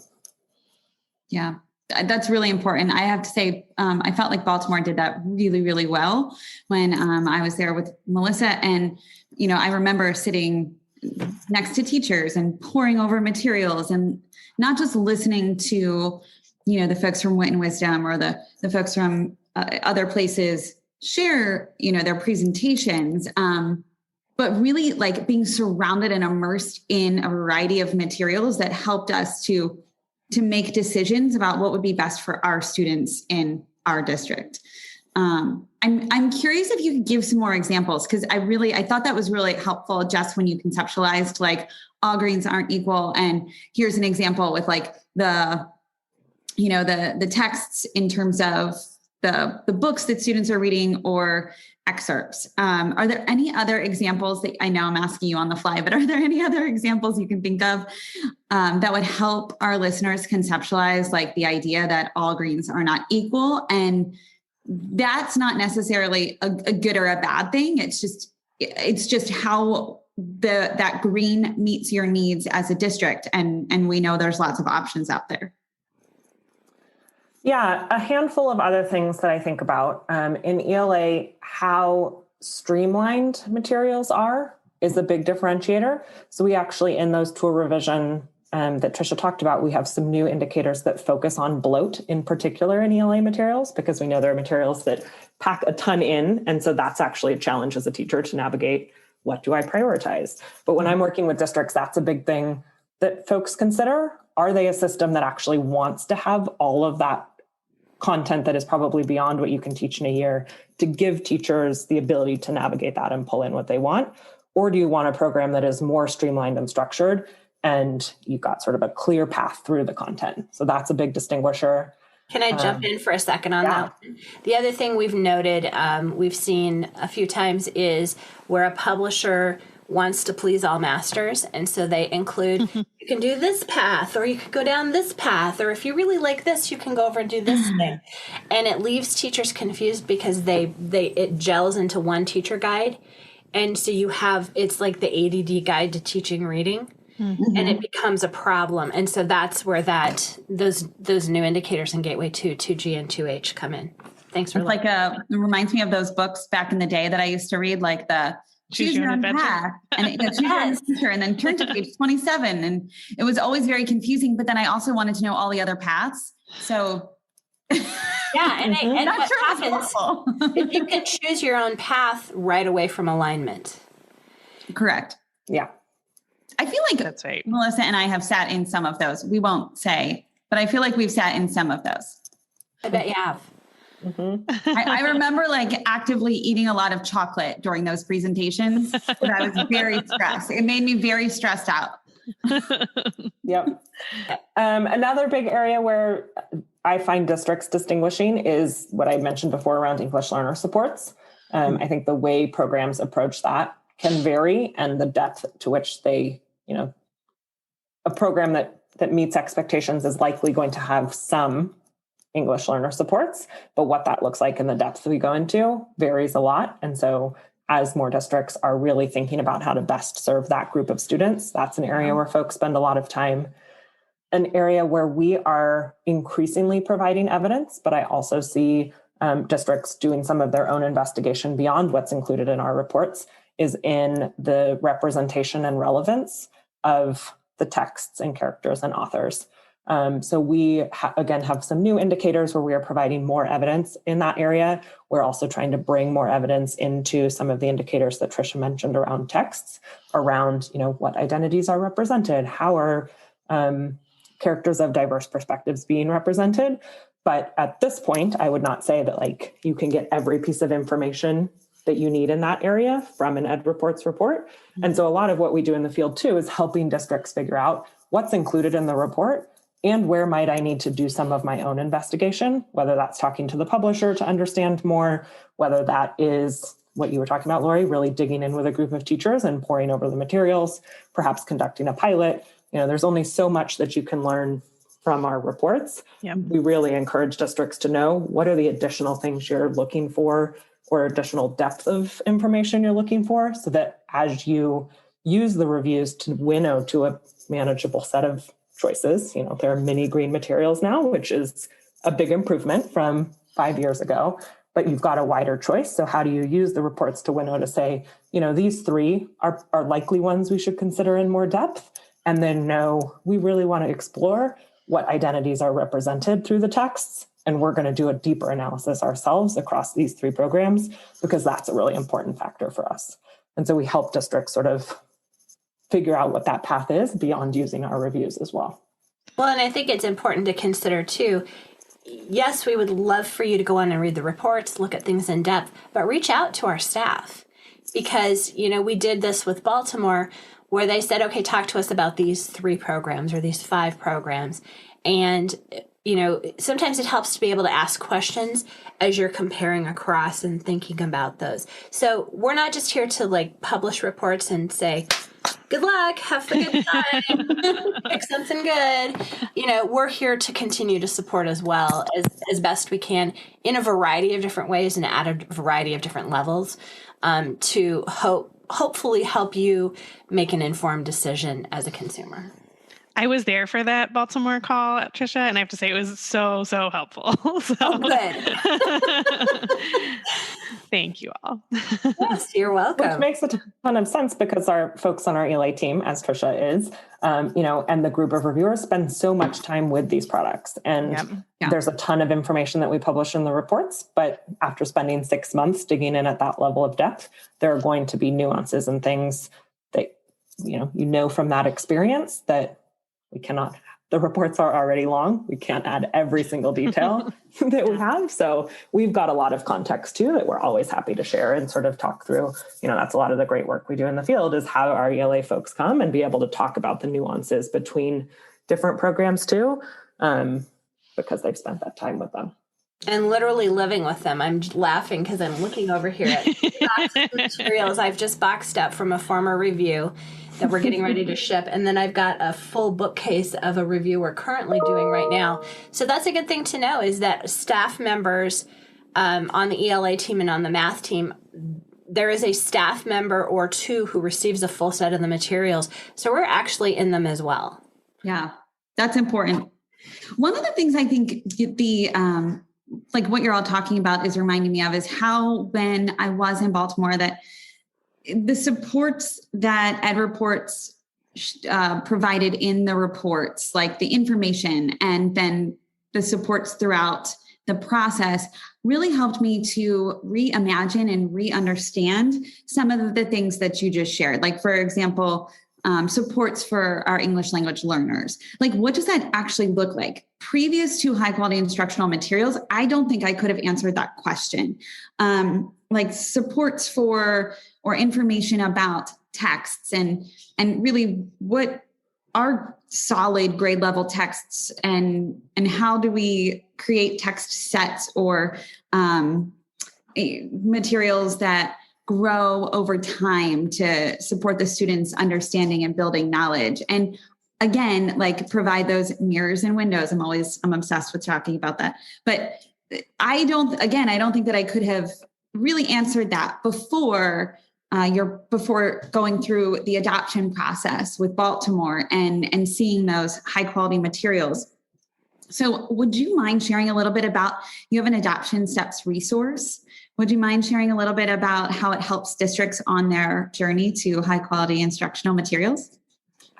Yeah, that's really important. I have to say, I felt like Baltimore did that really, really well when I was there with Melissa. And, I remember sitting next to teachers and poring over materials and not just listening to, the folks from Wit and Wisdom or the folks from other places share, their presentations, but really like being surrounded and immersed in a variety of materials that helped us to make decisions about what would be best for our students in our district. I'm curious if you could give some more examples, because I thought that was really helpful just when you conceptualized like all greens aren't equal. And here's an example with like the texts in terms of the books that students are reading or excerpts. Are there any other examples that I know I'm asking you on the fly, but are there any other examples you can think of that would help our listeners conceptualize like the idea that all greens are not equal? And that's not necessarily a good or a bad thing. It's just how that green meets your needs as a district. And we know there's lots of options out there. Yeah, a handful of other things that I think about in ELA, how streamlined materials are is a big differentiator. So we actually, in those tool revision that Tricia talked about, we have some new indicators that focus on bloat in particular in ELA materials, because we know there are materials that pack a ton in. And so that's actually a challenge as a teacher to navigate, what do I prioritize? But when I'm working with districts, that's a big thing that folks consider. Are they a system that actually wants to have all of that content that is probably beyond what you can teach in a year to give teachers the ability to navigate that and pull in what they want? Or do you want a program that is more streamlined and structured and you've got sort of a clear path through the content? So that's a big distinguisher. Can I jump in for a second on that? The other thing we've noted, we've seen a few times is where a publisher wants to please all masters. And so they include, you can do this path, or you could go down this path, or if you really like this, you can go over and do this thing. And it leaves teachers confused because it gels into one teacher guide. And so it's like the ADD guide to teaching reading. Mm-hmm. And it becomes a problem. And so that's where those new indicators in Gateway 2, 2G, and 2H come in. Thanks for it reminds me of those books back in the day that I used to read, like the Choose Your Own Path, and choose your own adventure, and then turn to page 27. And it was always very confusing, but then I also wanted to know all the other paths. So yeah, and what happens if you can choose your own path right away from alignment? Correct. Yeah. I feel like that's right. Melissa and I have sat in some of those. We won't say, but I feel like we've sat in some of those. I bet you have. Mm-hmm. I remember like actively eating a lot of chocolate during those presentations because I was very stressed. It made me very stressed out. Yep. Another big area where I find districts distinguishing is what I mentioned before around English learner supports. I think the way programs approach that can vary, and the depth to which they, a program that meets expectations is likely going to have some English learner supports, but what that looks like and the depth we go into varies a lot. And so as more districts are really thinking about how to best serve that group of students, that's an area where folks spend a lot of time. An area where we are increasingly providing evidence, but I also see districts doing some of their own investigation beyond what's included in our reports, is in the representation and relevance of the texts and characters and authors. So we, again, have some new indicators where we are providing more evidence in that area. We're also trying to bring more evidence into some of the indicators that Tricia mentioned around texts, around, what identities are represented, how are characters of diverse perspectives being represented. But at this point, I would not say that you can get every piece of information that you need in that area from an Ed Reports report. And so a lot of what we do in the field too is helping districts figure out what's included in the report and where might I need to do some of my own investigation, whether that's talking to the publisher to understand more, whether that is what you were talking about, Lori, really digging in with a group of teachers and poring over the materials, perhaps conducting a pilot. There's only so much that you can learn from our reports. Yep. We really encourage districts to know what are the additional things you're looking for or additional depth of information you're looking for, so that as you use the reviews to winnow to a manageable set of choices, there are mini green materials now, which is a big improvement from 5 years ago, but you've got a wider choice. So how do you use the reports to winnow to say, these three are likely ones we should consider in more depth? And then no, we really want to explore what identities are represented through the texts. And we're going to do a deeper analysis ourselves across these three programs, because that's a really important factor for us. And so we help districts sort of figure out what that path is beyond using our reviews as well. Well, and I think it's important to consider too, yes, we would love for you to go on and read the reports, look at things in depth, but reach out to our staff, because, we did this with Baltimore where they said, okay, talk to us about these 3 programs or these 5 programs. And sometimes it helps to be able to ask questions as you're comparing across and thinking about those. So we're not just here to publish reports and say, good luck, have a good time, pick something good. We're here to continue to support as well as best we can in a variety of different ways and at a variety of different levels to hopefully help you make an informed decision as a consumer. I was there for that Baltimore call, Tricia, and I have to say it was so helpful. Good. Thank you all. Yes, you're welcome. Which makes a ton of sense, because our folks on our ELA team, as Tricia is, and the group of reviewers spend so much time with these products. And there's a ton of information that we publish in the reports, but after spending 6 months digging in at that level of depth, there are going to be nuances and things that, from that experience that we cannot. The reports are already long. We can't add every single detail that we have. So we've got a lot of context too that we're always happy to share and sort of talk through. That's a lot of the great work we do in the field, is how our ELA folks come and be able to talk about the nuances between different programs too, because they've spent that time with them. And literally living with them. I'm laughing because I'm looking over here at the materials I've just boxed up from a former review that we're getting ready to ship. And then I've got a full bookcase of a review we're currently doing right now. So that's a good thing to know, is that staff members on the ELA team and on the math team, there is a staff member or 2 who receives a full set of the materials. So we're actually in them as well. Yeah, that's important. One of the things I think the what you're all talking about is reminding me of is how, when I was in Baltimore, that the supports that Ed Reports provided in the reports, like the information and then the supports throughout the process, really helped me to reimagine and re-understand some of the things that you just shared. Like, for example, supports for our English language learners. What does that actually look like? Previous to high quality instructional materials, I don't think I could have answered that question. Supports for or information about texts and really what are solid grade level texts, and how do we create text sets or materials that grow over time to support the students' understanding and building knowledge? And again, like provide those mirrors and windows. I'm obsessed with talking about that. But I don't think that I could have really answered that before going through the adoption process with Baltimore and seeing those high quality materials. So would you mind sharing a little bit about, you have an adoption steps resource. Would you mind sharing a little bit about how it helps districts on their journey to high quality instructional materials?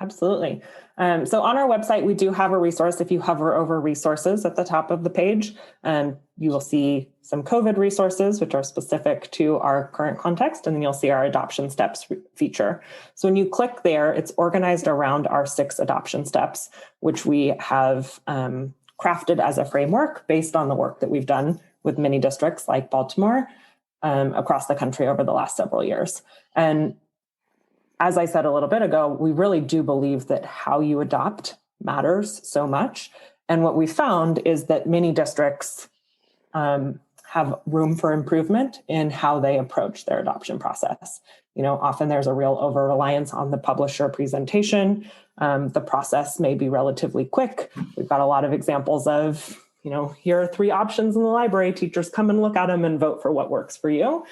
Absolutely. So on our website, we do have a resource. If you hover over resources at the top of the page, you will see some COVID resources, which are specific to our current context, and then you'll see our adoption steps feature. So when you click there, it's organized around our 6 adoption steps, which we have crafted as a framework based on the work that we've done with many districts like Baltimore across the country over the last several years. And as I said a little bit ago, we really do believe that how you adopt matters so much. And what we found is that many districts have room for improvement in how they approach their adoption process. Often there's a real over-reliance on the publisher presentation. The process may be relatively quick. We've got a lot of examples of, here are 3 options in the library. Teachers come and look at them and vote for what works for you.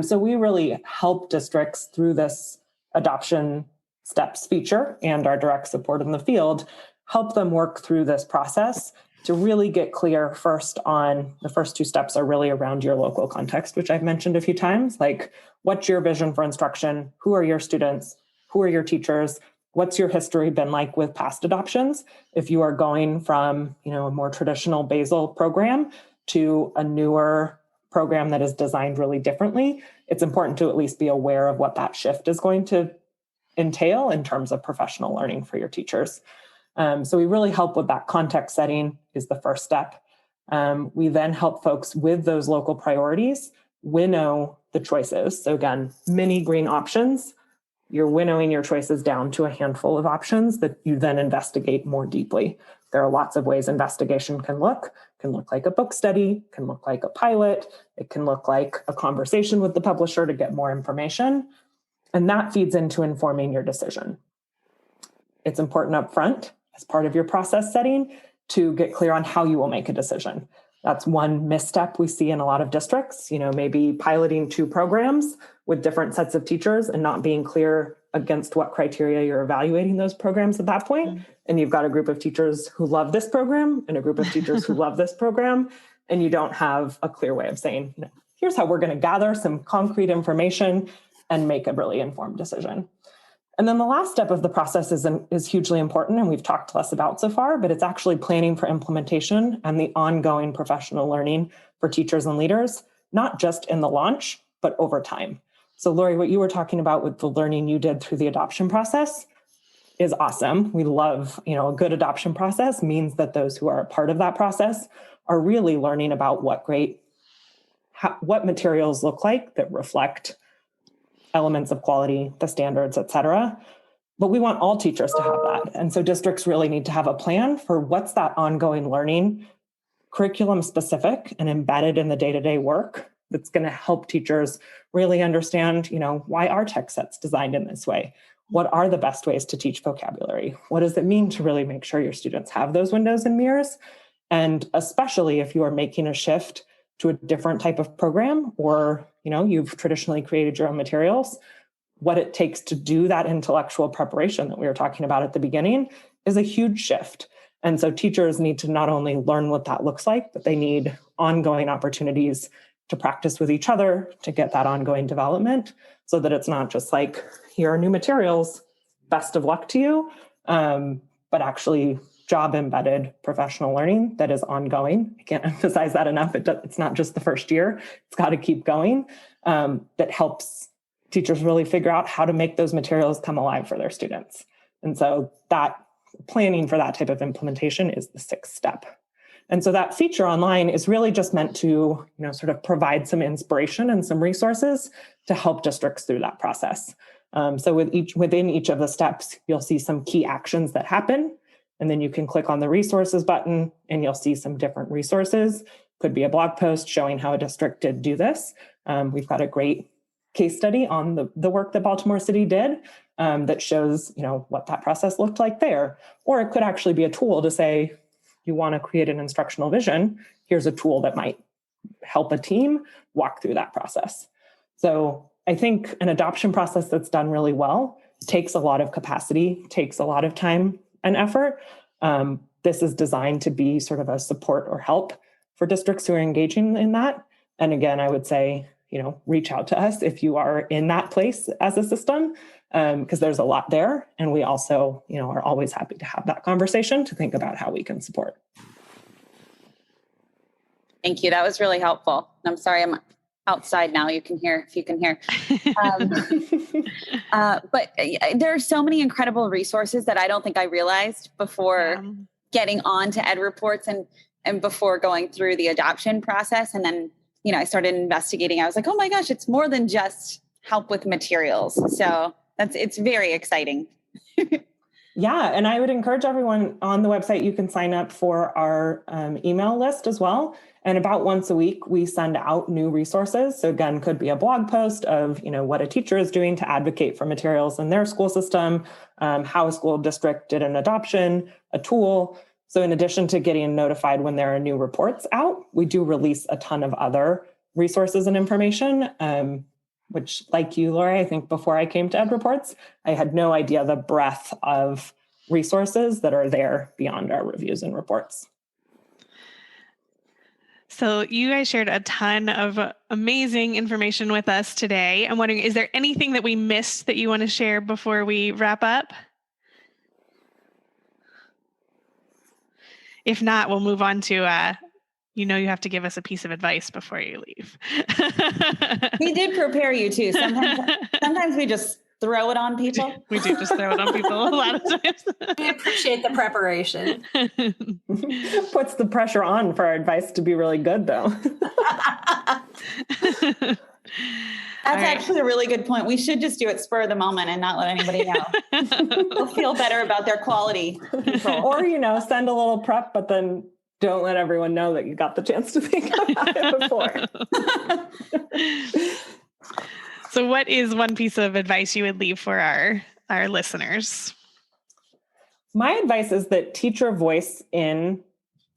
So we really help districts through this adoption steps feature and our direct support in the field, help them work through this process to really get clear first on the first 2 steps are really around your local context, which I've mentioned a few times, like what's your vision for instruction? Who are your students? Who are your teachers? What's your history been like with past adoptions? If you are going from, a more traditional basal program to a newer program that is designed really differently, it's important to at least be aware of what that shift is going to entail in terms of professional learning for your teachers. So we really help with that context setting is the first step. We then help folks with those local priorities winnow the choices. So again, many green options. You're winnowing your choices down to a handful of options that you then investigate more deeply. There are lots of ways investigation can look. It can look like a book study, can look like a pilot, it can look like a conversation with the publisher to get more information. And that feeds into informing your decision. It's important up front as part of your process setting to get clear on how you will make a decision. That's one misstep we see in a lot of districts, maybe piloting 2 programs with different sets of teachers and not being clear against what criteria you're evaluating those programs at that point. Mm-hmm. And you've got a group of teachers who love this program and a group of teachers who love this program. And you don't have a clear way of saying, here's how we're going to gather some concrete information and make a really informed decision. And then the last step of the process is hugely important, and we've talked less about so far, but it's actually planning for implementation and the ongoing professional learning for teachers and leaders, not just in the launch, but over time. So Lori, what you were talking about with the learning you did through the adoption process is awesome. We love, a good adoption process means that those who are a part of that process are really learning about what materials look like that reflect elements of quality, the standards, et cetera. But we want all teachers to have that. And so districts really need to have a plan for what's that ongoing learning, curriculum specific and embedded in the day-to-day work that's going to help teachers really understand, why are text sets designed in this way? What are the best ways to teach vocabulary? What does it mean to really make sure your students have those windows and mirrors? And especially if you are making a shift to a different type of program, or you've traditionally created your own materials, what it takes to do that intellectual preparation that we were talking about at the beginning is a huge shift. And so teachers need to not only learn what that looks like, but they need ongoing opportunities to practice with each other to get that ongoing development so that it's not just like, here are new materials, best of luck to you, but actually job embedded professional learning that is ongoing. I can't emphasize that enough. It's not just the first year. It's got to keep going. That helps teachers really figure out how to make those materials come alive for their students. And so that planning for that type of implementation is the 6th step. And so that feature online is really just meant to, sort of provide some inspiration and some resources to help districts through that process. So within each of the steps, you'll see some key actions that happen. And then you can click on the resources button and you'll see some different resources. Could be a blog post showing how a district did do this. We've got a great case study on the work that Baltimore City did that shows, what that process looked like there. Or it could actually be a tool to say, you want to create an instructional vision. Here's a tool that might help a team walk through that process. So I think an adoption process that's done really well takes a lot of capacity, takes a lot of time and effort. This is designed to be sort of a support or help for districts who are engaging in that. And again, I would say, reach out to us if you are in that place as a system, because there's a lot there. And we also, are always happy to have that conversation to think about how we can support. Thank you. That was really helpful. I'm sorry, I'm outside now. You can hear, if you can hear. But there are so many incredible resources that I don't think I realized before getting on to Ed Reports and before going through the adoption process. And then, I started investigating. I was like, oh my gosh, it's more than just help with materials. So it's very exciting. Yeah. And I would encourage everyone on the website, you can sign up for our email list as well. And about once a week, we send out new resources. So again, could be a blog post of, what a teacher is doing to advocate for materials in their school system, how a school district did an adoption, a tool. So in addition to getting notified when there are new reports out, we do release a ton of other resources and information, which, like you, Lori, I think before I came to Ed Reports, I had no idea the breadth of resources that are there beyond our reviews and reports. So you guys shared a ton of amazing information with us today. I'm wondering, is there anything that we missed that you want to share before we wrap up? If not, we'll move on to, you have to give us a piece of advice before you leave. We did prepare you too. Sometimes we just throw it on people. We do just throw it on people a lot of times. We appreciate the preparation. Puts the pressure on for our advice to be really good, though. That's actually a really good point. We should just do it spur of the moment and not let anybody know. They'll feel better about their quality control. Or, send a little prep, but then don't let everyone know that you got the chance to think about it before. So what is one piece of advice you would leave for our listeners? My advice is that teacher voice in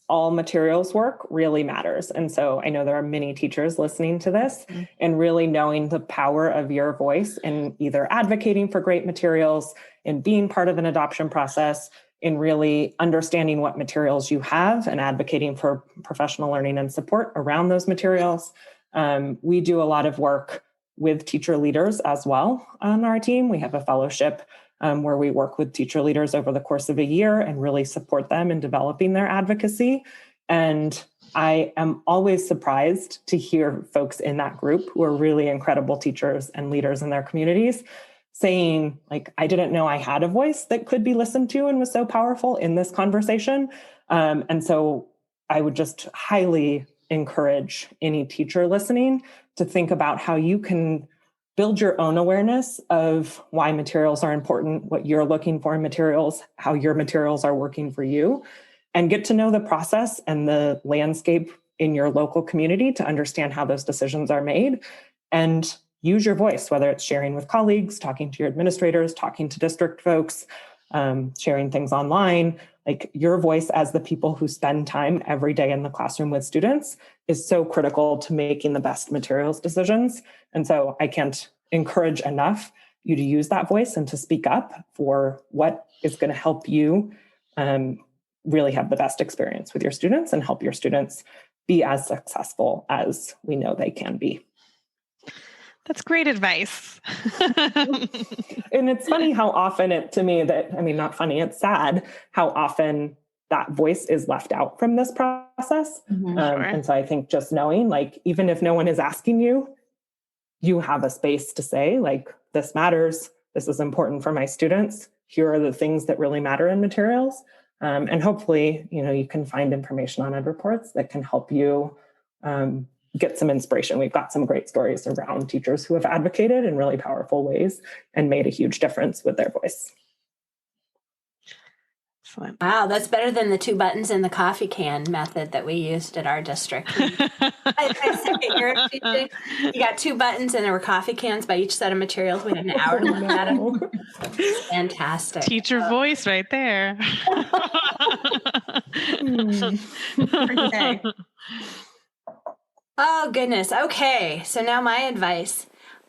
all materials work really matters. And so I know there are many teachers listening to this, and really knowing the power of your voice in either advocating for great materials, in being part of an adoption process, in really understanding what materials you have and advocating for professional learning and support around those materials. We do a lot of work with teacher leaders as well on our team. We have a fellowship where we work with teacher leaders over the course of a year and really support them in developing their advocacy. And I am always surprised to hear folks in that group who are really incredible teachers and leaders in their communities saying, I didn't know I had a voice that could be listened to and was so powerful in this conversation. And so I would just highly encourage any teacher listening to think about how you can build your own awareness of why materials are important, what you're looking for in materials, how your materials are working for you, and get to know the process and the landscape in your local community to understand how those decisions are made, and use your voice, whether it's sharing with colleagues, talking to your administrators, talking to district folks, sharing things online. Your voice as the people who spend time every day in the classroom with students is so critical to making the best materials decisions. And so I can't encourage enough you to use that voice and to speak up for what is going to help you really have the best experience with your students and help your students be as successful as we know they can be. That's great advice. And it's funny how often not funny, it's sad how often that voice is left out from this process. Mm-hmm, sure. And so I think just knowing, even if no one is asking you, you have a space to say, this matters. This is important for my students. Here are the things that really matter in materials. And hopefully, you can find information on Ed Reports that can help you get some inspiration. We've got some great stories around teachers who have advocated in really powerful ways and made a huge difference with their voice. Excellent. Wow, that's better than the 2 buttons in the coffee can method that we used at our district. You got 2 buttons and there were coffee cans by each set of materials. We had an hour to look at them. Fantastic. Teacher voice right there. Oh, goodness. Okay. So now my advice.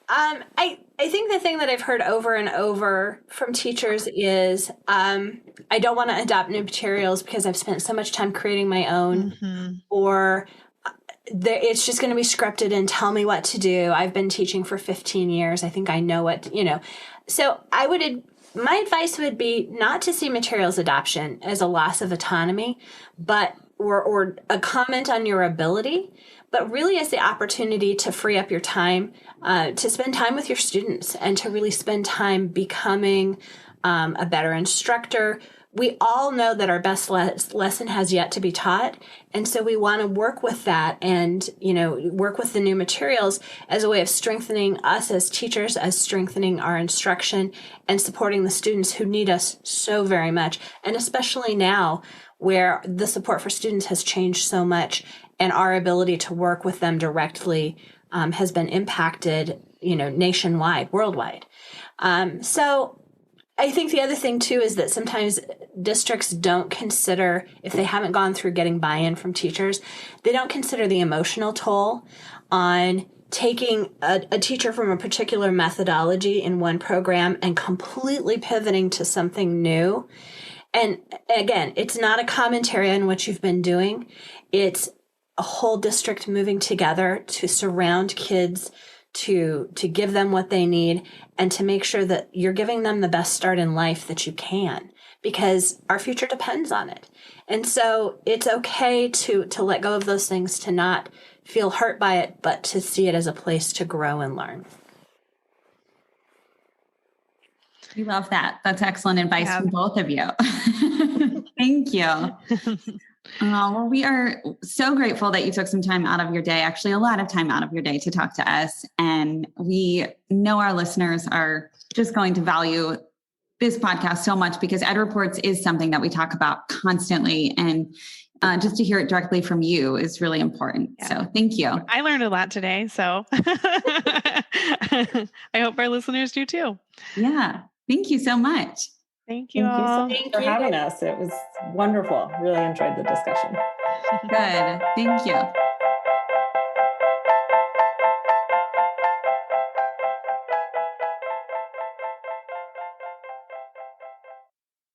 I think the thing that I've heard over and over from teachers is I don't want to adopt new materials because I've spent so much time creating my own, or it's just going to be scripted and tell me what to do. I've been teaching for 15 years. I think I know what, So my advice would be not to see materials adoption as a loss of autonomy, but or a comment on your ability, but really as the opportunity to free up your time, to spend time with your students and to really spend time becoming a better instructor. We all know that our best lesson has yet to be taught. And so we want to work with that and, work with the new materials as a way of strengthening us as teachers, as strengthening our instruction and supporting the students who need us so very much. And especially now where the support for students has changed so much and our ability to work with them directly has been impacted, nationwide, worldwide. So I think the other thing too is that sometimes districts don't consider, if they haven't gone through getting buy-in from teachers, they don't consider the emotional toll on taking a teacher from a particular methodology in one program and completely pivoting to something new. And again, it's not a commentary on what you've been doing. It's a whole district moving together to surround kids, to give them what they need, and to make sure that you're giving them the best start in life that you can, because our future depends on it. And so it's okay to let go of those things, to not feel hurt by it, but to see it as a place to grow and learn. We love that. That's excellent advice from both of you. Thank you. Well, we are so grateful that you took some time out of your day, actually a lot of time out of your day, to talk to us. And we know our listeners are just going to value this podcast so much, because Ed Reports is something that we talk about constantly. And just to hear it directly from you is really important. Yeah. So thank you. I learned a lot today. So I hope our listeners do too. Yeah. Thank you so much. Thank you Thank all. you so much for having us. It was wonderful. Really enjoyed the discussion. Good. Thank you.